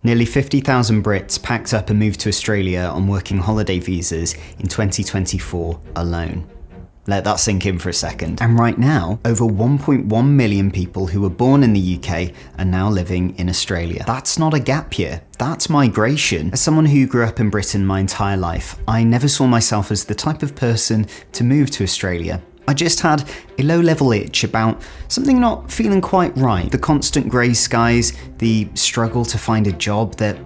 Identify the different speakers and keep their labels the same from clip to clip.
Speaker 1: Nearly 50,000 Brits packed up and moved to Australia on working holiday visas in 2024 alone. Let that sink in for a second. And right now, over 1.1 million people who were born in the UK are now living in Australia. That's not a gap year, that's migration. As someone who grew up in Britain my entire life, I never saw myself as the type of person to move to Australia. I just had a low-level itch about something not feeling quite right. The constant grey skies, the struggle to find a job that,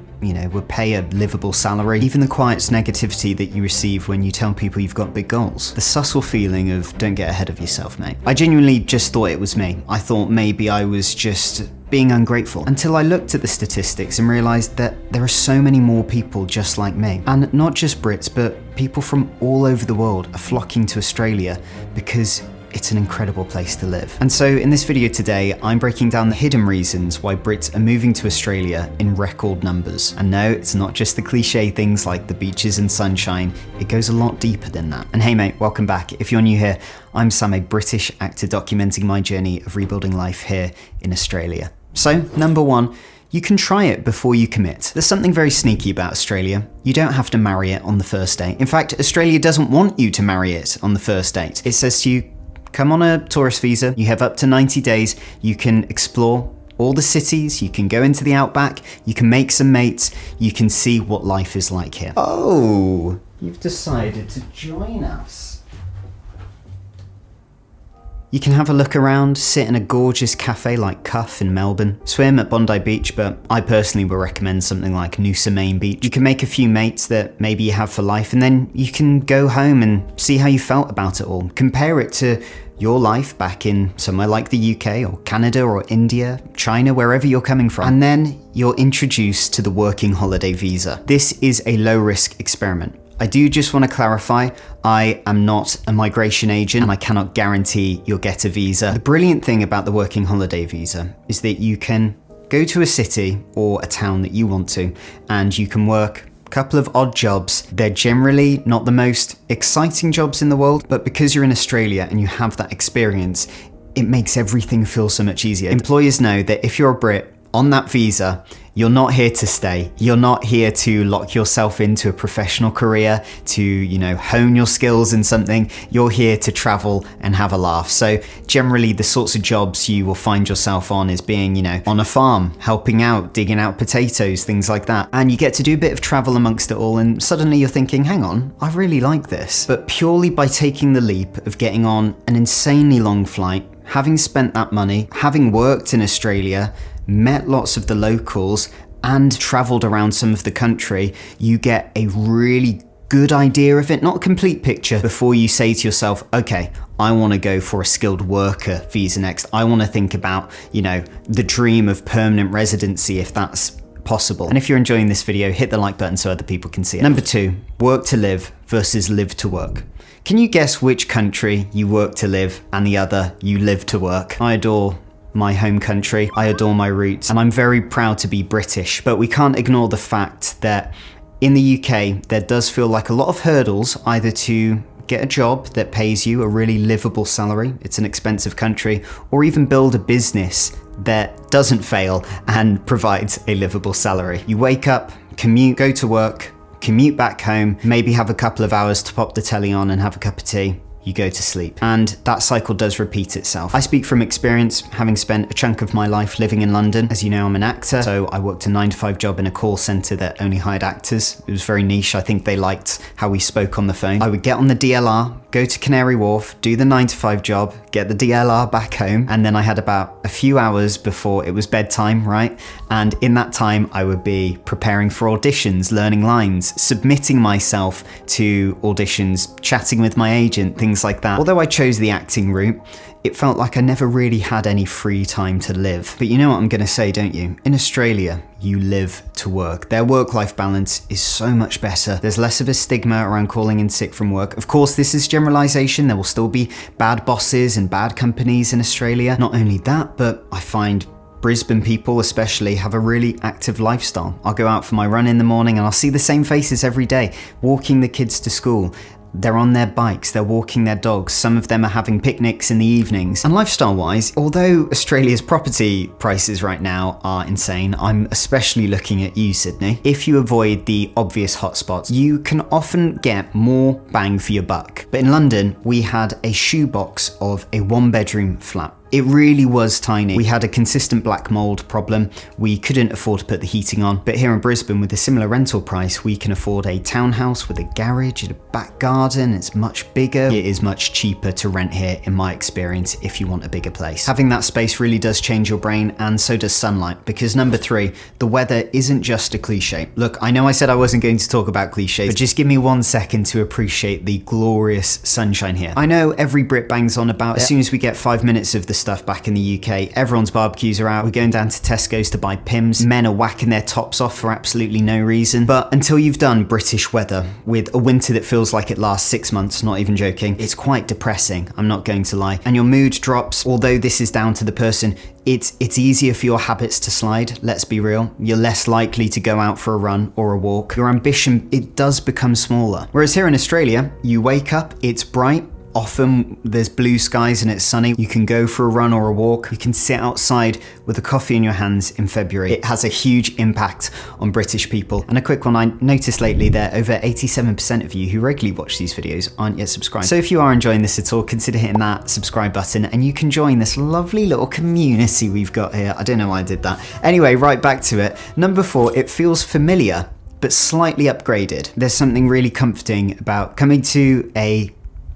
Speaker 1: would pay a livable salary, even the quiet negativity that you receive when you tell people you've got big goals. The subtle feeling of don't get ahead of yourself, mate. I genuinely just thought it was me. I thought maybe I was just being ungrateful, until I looked at the statistics and realised that there are so many more people just like me. And not just Brits, but people from all over the world are flocking to Australia because it's an incredible place to live. And so in this video today, I'm breaking down the hidden reasons why Brits are moving to Australia in record numbers. And no, it's not just the cliche things like the beaches and sunshine, it goes a lot deeper than that. And hey mate, welcome back. If you're new here, I'm Sam, a British actor documenting my journey of rebuilding life here in Australia. So, number one, you can try it before you commit. There's something very sneaky about Australia. You don't have to marry it on the first date. In fact, Australia doesn't want you to marry it on the first date. It says to you, come on a tourist visa, you have up to 90 days, you can explore all the cities, you can go into the outback, you can make some mates, you can see what life is like here. Oh, you've decided to join us. You can have a look around, sit in a gorgeous cafe like Cuff in Melbourne, swim at Bondi Beach, but I personally would recommend something like Noosa Main Beach. You can make a few mates that maybe you have for life, and then you can go home and see how you felt about it all. Compare it to your life back in somewhere like the UK or Canada or India, China, wherever you're coming from. And then you're introduced to the working holiday visa. This is a low-risk experiment. I do just want to clarify, I am not a migration agent and I cannot guarantee you'll get a visa. The brilliant thing about the working holiday visa is that you can go to a city or a town that you want to, and you can work a couple of odd jobs. They're generally not the most exciting jobs in the world, but because you're in Australia and you have that experience, it makes everything feel so much easier. Employers know that if you're a Brit on that visa, you're not here to stay. You're not here to lock yourself into a professional career, to, hone your skills in something. You're here to travel and have a laugh. So generally the sorts of jobs you will find yourself on is being, on a farm, helping out, digging out potatoes, things like that. And you get to do a bit of travel amongst it all, and suddenly you're thinking, hang on, I really like this. But purely by taking the leap of getting on an insanely long flight, having spent that money, having worked in Australia, met lots of the locals, and travelled around some of the country, you get a really good idea of it, not a complete picture, before you say to yourself, okay, I want to go for a skilled worker visa next. I want to think about, the dream of permanent residency if that's possible. And if you're enjoying this video, hit the like button so other people can see it. Number two, work to live versus live to work. Can you guess which country you work to live and the other you live to work? I adore my home country, I adore my roots, and I'm very proud to be British, but we can't ignore the fact that in the UK, there does feel like a lot of hurdles either to get a job that pays you a really livable salary, it's an expensive country, or even build a business that doesn't fail and provides a livable salary. You wake up, commute, go to work, commute back home, maybe have a couple of hours to pop the telly on and have a cup of tea. You go to sleep. And that cycle does repeat itself. I speak from experience, having spent a chunk of my life living in London. As you know, I'm an actor, so I worked a 9-to-5 job in a call centre that only hired actors. It was very niche. I think they liked how we spoke on the phone. I would get on the DLR, go to Canary Wharf, do the 9-to-5 job, get the DLR back home, and then I had about a few hours before it was bedtime, right? And in that time, I would be preparing for auditions, learning lines, submitting myself to auditions, chatting with my agent, things like that. Although I chose the acting route, it felt like I never really had any free time to live. But you know what I'm gonna say, don't you? In Australia, you live to work. Their work-life balance is so much better. There's less of a stigma around calling in sick from work. Of course, this is generalization. There will still be bad bosses and bad companies in Australia. Not only that, but I find Brisbane people especially have a really active lifestyle. I'll go out for my run in the morning and I'll see the same faces every day, walking the kids to school. they're on their bikes, they're walking their dogs, some of them are having picnics in the evenings. And lifestyle-wise, although Australia's property prices right now are insane, I'm especially looking at you, Sydney. If you avoid the obvious hotspots, you can often get more bang for your buck. But in London, we had a shoebox of a one-bedroom flat. It really was tiny. We had a consistent black mold problem. We couldn't afford to put the heating on. But here in Brisbane, with a similar rental price, we can afford a townhouse with a garage and a back garden. It's much bigger. It is much cheaper to rent here, in my experience, if you want a bigger place. Having that space really does change your brain, and so does sunlight. Because number 3, the weather isn't just a cliche. Look, I know I said I wasn't going to talk about cliches, but just give me 1 second to appreciate the glorious sunshine here. I know every Brit bangs on about it. As soon as we get 5 minutes of the stuff back in the UK, everyone's barbecues are out, we're going down to Tesco's to buy Pims, men are whacking their tops off for absolutely no reason. But until you've done British weather with a winter that feels like it lasts 6 months, not even joking, it's quite depressing, I'm not going to lie. And your mood drops, although this is down to the person. It's easier for your habits to slide, let's be real. You're less likely to go out for a run or a walk. Your ambition, it does become smaller. Whereas here in Australia, you wake up, it's bright, often there's blue skies and it's sunny. You can go for a run or a walk. You can sit outside with a coffee in your hands in February. It has a huge impact on British people. And a quick one, I noticed lately that over 87% of you who regularly watch these videos aren't yet subscribed. So if you are enjoying this at all, consider hitting that subscribe button and you can join this lovely little community we've got here. I don't know why I did that. Anyway, right back to it. Number 4, it feels familiar, but slightly upgraded. There's something really comforting about coming to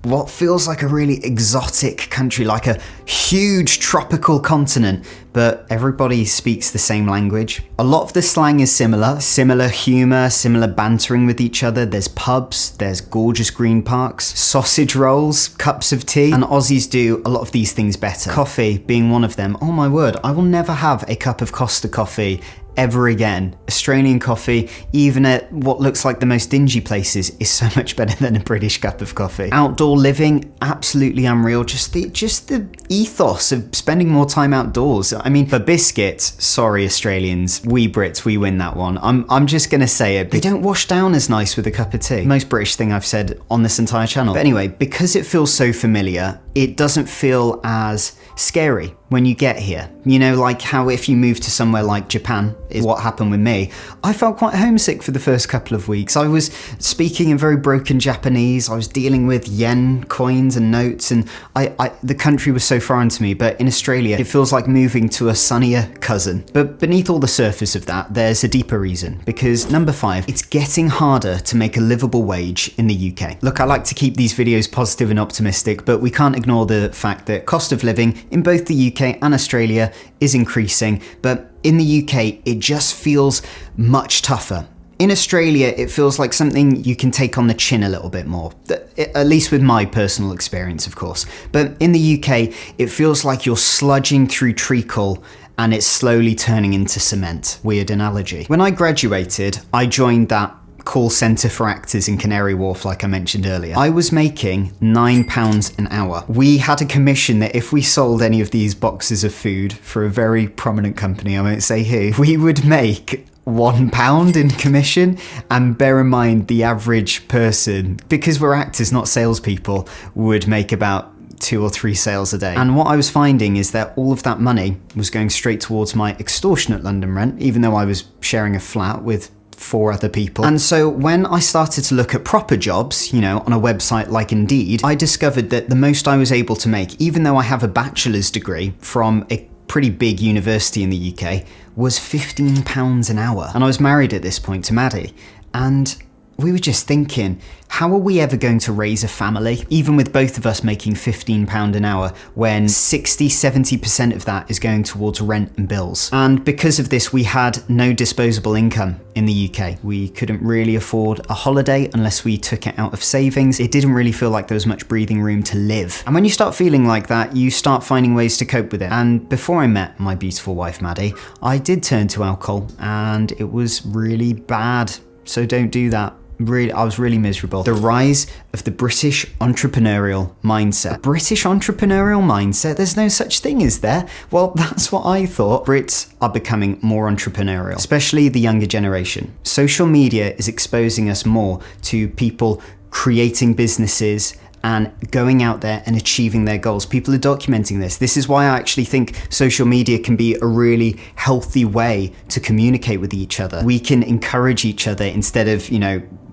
Speaker 1: what feels like a really exotic country, like a huge tropical continent, but everybody speaks the same language. A lot of the slang is similar humour, similar bantering with each other. There's pubs, there's gorgeous green parks, sausage rolls, cups of tea, and Aussies do a lot of these things better. Coffee being one of them. Oh my word, I will never have a cup of Costa coffee ever again. Australian coffee, even at what looks like the most dingy places, is so much better than a British cup of coffee. Outdoor living, absolutely unreal. Just the ethos of spending more time outdoors. I mean, for biscuits, sorry Australians, we Brits, we win that one. I'm just gonna say it. They don't wash down as nice with a cup of tea. Most British thing I've said on this entire channel. But anyway, because it feels so familiar, it doesn't feel as scary when you get here. You know, like how if you move to somewhere like Japan, is what happened with me. I felt quite homesick for the first couple of weeks. I was speaking in very broken Japanese. I was dealing with yen coins and notes, and the country was so foreign to me. But in Australia, it feels like moving to a sunnier cousin. But beneath all the surface of that, there's a deeper reason. Because number 5, it's getting harder to make a livable wage in the UK. Look, I like to keep these videos positive and optimistic, but we can't ignore the fact that cost of living in both the UK and Australia is increasing, but in the UK, it just feels much tougher. In Australia, it feels like something you can take on the chin a little bit more, at least with my personal experience, of course. But in the UK, it feels like you're sludging through treacle and it's slowly turning into cement. Weird analogy. When I graduated, I joined that call centre for actors in Canary Wharf, like I mentioned earlier. I was making £9 an hour. We had a commission that if we sold any of these boxes of food for a very prominent company, I won't say who, we would make £1 in commission. And bear in mind, the average person, because we're actors, not salespeople, would make about 2 or 3 sales a day. And what I was finding is that all of that money was going straight towards my extortionate London rent, even though I was sharing a flat with 4 other people. And so when I started to look at proper jobs, you know, on a website like Indeed, I discovered that the most I was able to make, even though I have a bachelor's degree from a pretty big university in the UK, was £15 an hour. And I was married at this point to Maddie, and we were just thinking, how are we ever going to raise a family, even with both of us making £15 an hour, when 60-70% of that is going towards rent and bills? And because of this, we had no disposable income in the UK. We couldn't really afford a holiday unless we took it out of savings. It didn't really feel like there was much breathing room to live. And when you start feeling like that, you start finding ways to cope with it. And before I met my beautiful wife, Maddie, I did turn to alcohol, and it was really bad. So don't do that. I was really miserable. The rise of the British entrepreneurial mindset. British entrepreneurial mindset? There's no such thing, is there? Well, that's what I thought. Brits are becoming more entrepreneurial, especially the younger generation. Social media is exposing us more to people creating businesses and going out there and achieving their goals. People are documenting this. This is why I actually think social media can be a really healthy way to communicate with each other. We can encourage each other instead of,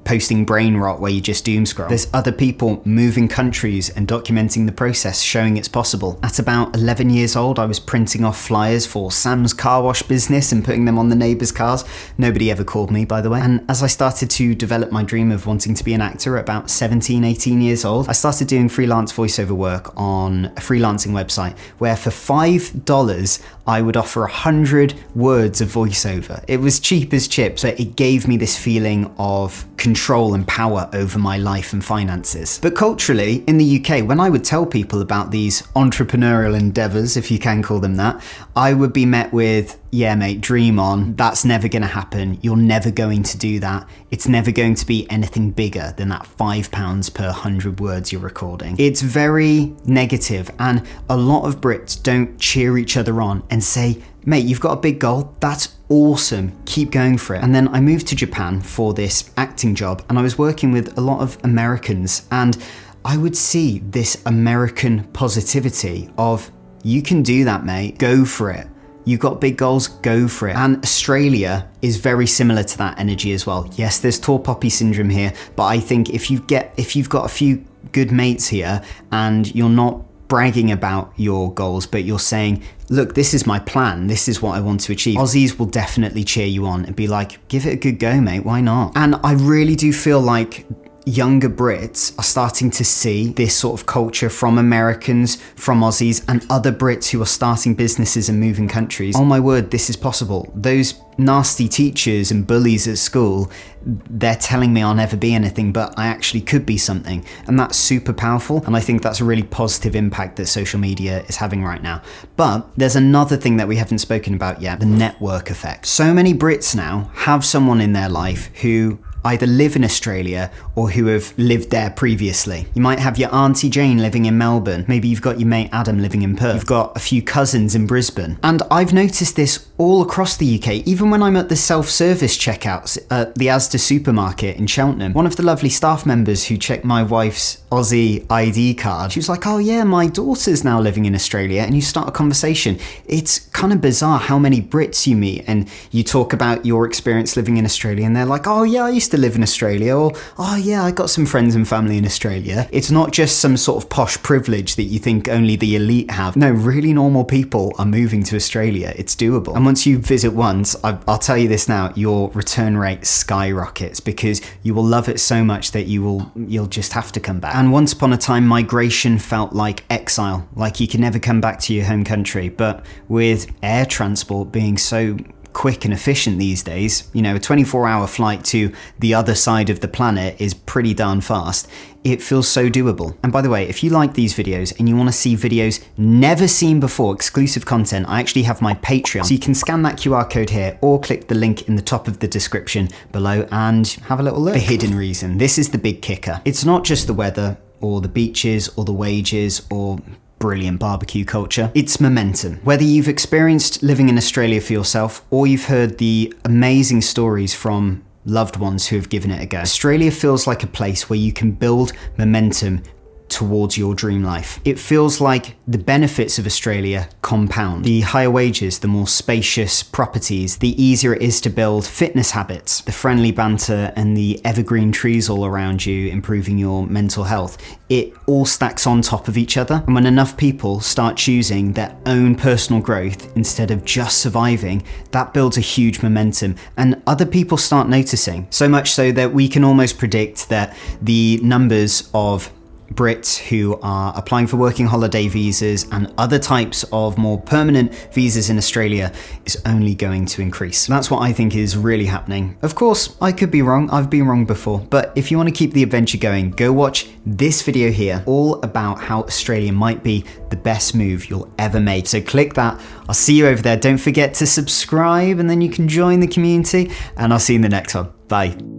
Speaker 1: posting brain rot where you just doom scroll. There's other people moving countries and documenting the process, showing it's possible. At about 11 years old, I was printing off flyers for Sam's car wash business and putting them on the neighbors' cars. Nobody ever called me, by the way. And as I started to develop my dream of wanting to be an actor at about 17, 18 years old, I started doing freelance voiceover work on a freelancing website where for $5, I would offer 100 words of voiceover. It was cheap as chips, but it gave me this feeling of control and power over my life and finances. But culturally, in the UK, when I would tell people about these entrepreneurial endeavors, if you can call them that, I would be met with, yeah mate, dream on, that's never gonna happen, you're never going to do that, it's never going to be anything bigger than that £5 per 100 words you're recording. It's very negative, and a lot of Brits don't cheer each other on and say, mate, you've got a big goal, that's awesome, keep going for it. And then I moved to Japan for this acting job, and I was working with a lot of Americans, and I would see this American positivity of, you can do that mate, go for it. You've got big goals, go for it. And Australia is very similar to that energy as well. Yes, there's tall poppy syndrome here, but I think if you've got a few good mates here and you're not bragging about your goals, but you're saying, look, this is my plan, this is what I want to achieve, Aussies will definitely cheer you on and be like, give it a good go, mate, why not? And I really do feel like younger Brits are starting to see this sort of culture from Americans, from Aussies, and other Brits who are starting businesses and moving countries. Oh my word, this is possible. Those nasty teachers and bullies at school, they're telling me I'll never be anything, but I actually could be something. And that's super powerful. And I think that's a really positive impact that social media is having right now. But there's another thing that we haven't spoken about yet, the network effect. So many Brits now have someone in their life who either live in Australia or who have lived there previously. You might have your Auntie Jane living in Melbourne. Maybe you've got your mate Adam living in Perth. You've got a few cousins in Brisbane. And I've noticed this all across the UK, even when I'm at the self-service checkouts at the Asda supermarket in Cheltenham. One of the lovely staff members who checked my wife's Aussie ID card, she was like, oh yeah, my daughter's now living in Australia, and you start a conversation. It's kind of bizarre how many Brits you meet and you talk about your experience living in Australia and they're like, oh yeah, I used to live in Australia, or oh yeah, I got some friends and family in Australia. It's not just some sort of posh privilege that you think only the elite have. No, really normal people are moving to Australia. It's doable. And once you visit once, I'll tell you this now, your return rate skyrockets because you will love it so much that you'll just have to come back. And once upon a time, migration felt like exile, like you can never come back to your home country. But with air transport being so quick and efficient these days, a 24-hour flight to the other side of the planet is pretty darn fast. It feels so doable. And by the way, if you like these videos and you want to see videos never seen before, exclusive content, I actually have my Patreon. So you can scan that QR code here or click the link in the top of the description below and have a little look. The hidden reason. This is the big kicker. It's not just the weather or the beaches or the wages or brilliant barbecue culture. It's momentum. Whether you've experienced living in Australia for yourself or you've heard the amazing stories from loved ones who have given it a go, Australia feels like a place where you can build momentum towards your dream life. It feels like the benefits of Australia compound. The higher wages, the more spacious properties, the easier it is to build fitness habits, the friendly banter and the evergreen trees all around you, improving your mental health. It all stacks on top of each other. And when enough people start choosing their own personal growth instead of just surviving, that builds a huge momentum and other people start noticing. So much so that we can almost predict that the numbers of Brits who are applying for working holiday visas and other types of more permanent visas in Australia is only going to increase. That's what I think is really happening. Of course, I could be wrong. I've been wrong before. But if you want to keep the adventure going, go watch this video here, all about how Australia might be the best move you'll ever make. So click that. I'll see you over there. Don't forget to subscribe and then you can join the community, and I'll see you in the next one. Bye.